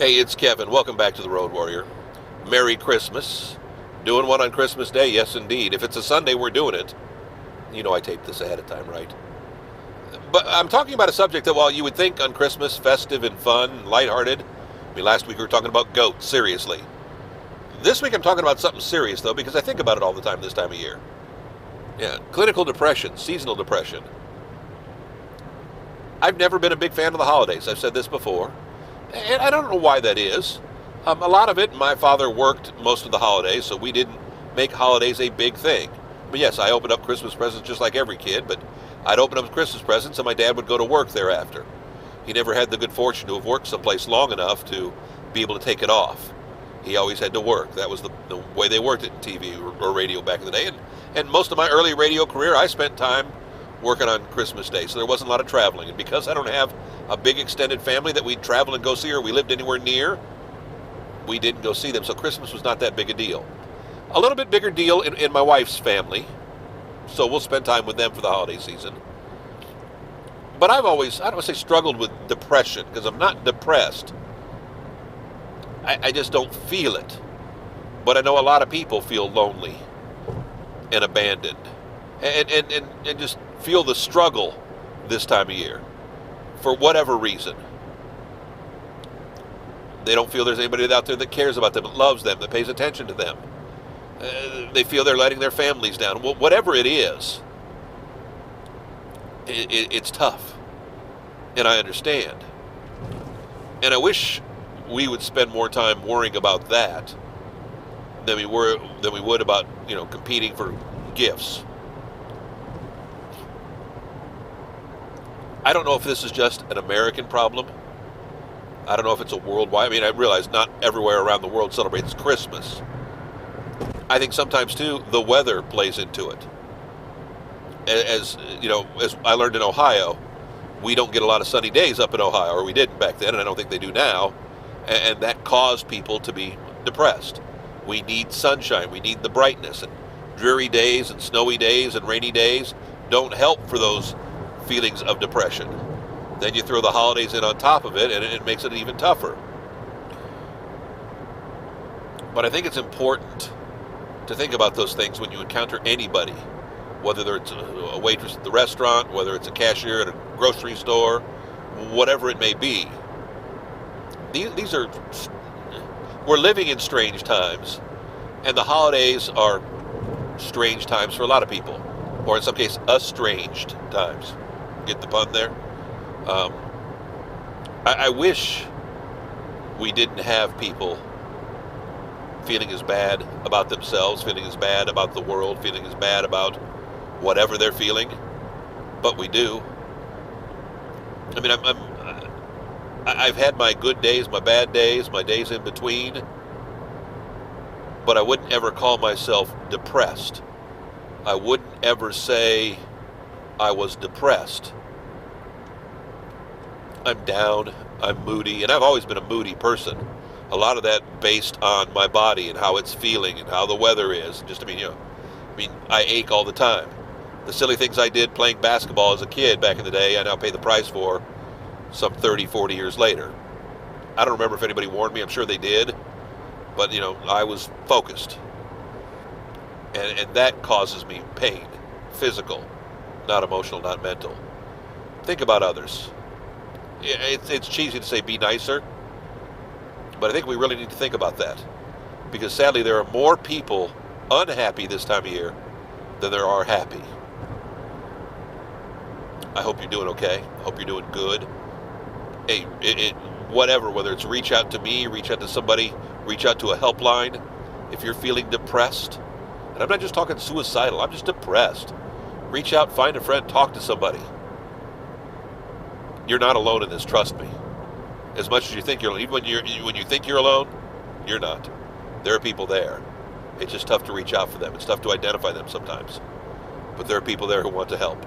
Hey, it's Kevin. Welcome back to the Road Warrior. Merry Christmas. Doing one on Christmas Day? Yes, indeed. If it's a Sunday, we're doing it. You know I taped this ahead of time, right? But I'm talking about a subject that, while you would think on Christmas, festive and fun, and lighthearted, I mean, last week we were talking about goats, seriously. This week I'm talking about something serious, though, because I think about it all the time this time of year. Yeah, clinical depression, seasonal depression. I've never been a big fan of the holidays. I've said this before. And I don't know why that is. A lot of it, my father worked most of the holidays, so we didn't make holidays a big thing. But yes, I opened up Christmas presents just like every kid, but I'd open up Christmas presents and my dad would go to work thereafter. He never had the good fortune to have worked someplace long enough to be able to take it off. He always had to work. That was the way they worked it in TV or radio back in the day. And most of my early radio career, I spent time working on Christmas Day, so there wasn't a lot of traveling. And because I don't have a big extended family that we'd travel and go see, or we lived anywhere near, we didn't go see them. So Christmas was not that big a deal. A little bit bigger deal in my wife's family, so we'll spend time with them for the holiday season. But I've always, I don't want to say struggled with depression, because I'm not depressed. I just don't feel it. But I know a lot of people feel lonely and abandoned and just feel the struggle this time of year for whatever reason. They don't feel there's anybody out there that cares about them, that loves them, that pays attention to them. They feel they're letting their families down. Well, whatever it is, it's tough. And I understand. And I wish we would spend more time worrying about that than we would about, competing for gifts. I don't know if this is just an American problem. I don't know if it's a worldwide. I mean, I realize not everywhere around the world celebrates Christmas. I think sometimes, too, the weather plays into it. As I learned in Ohio, we don't get a lot of sunny days up in Ohio, or we didn't back then, and I don't think they do now. And that caused people to be depressed. We need sunshine. We need the brightness. And dreary days and snowy days and rainy days don't help for those feelings of depression. Then you throw the holidays in on top of it, and it makes it even tougher. But I think it's important to think about those things when you encounter anybody, whether it's a waitress at the restaurant, whether it's a cashier at a grocery store, whatever it may be. We're living in strange times, and the holidays are strange times for a lot of people, or in some cases, estranged times. Get the pun there? I wish we didn't have people feeling as bad about themselves, feeling as bad about the world, feeling as bad about whatever they're feeling, but we do. I mean, I've had my good days, my bad days, my days in between, but I wouldn't ever call myself depressed. I wouldn't ever say I was depressed. I'm down, I'm moody, and I've always been a moody person. A lot of that based on my body and how it's feeling and how the weather is. I ache all the time. The silly things I did playing basketball as a kid back in the day, I now pay the price for some 30, 40 years later. I don't remember if anybody warned me. I'm sure they did. But, I was focused. And that causes me pain. Physical, not emotional, not mental. Think about others. It's cheesy to say be nicer, but I think we really need to think about that. Because sadly, there are more people unhappy this time of year than there are happy. I hope you're doing okay. I hope you're doing good. Hey, whether it's reach out to me, reach out to somebody, reach out to a helpline. If you're feeling depressed, and I'm not just talking suicidal, I'm just depressed. Reach out, find a friend, talk to somebody. You're not alone in this, trust me. As much as you think you're alone, even when you think you're alone, you're not. There are people there. It's just tough to reach out for them. It's tough to identify them sometimes. But there are people there who want to help.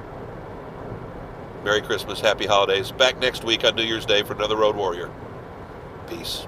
Merry Christmas, happy holidays. Back next week on New Year's Day for another Road Warrior. Peace.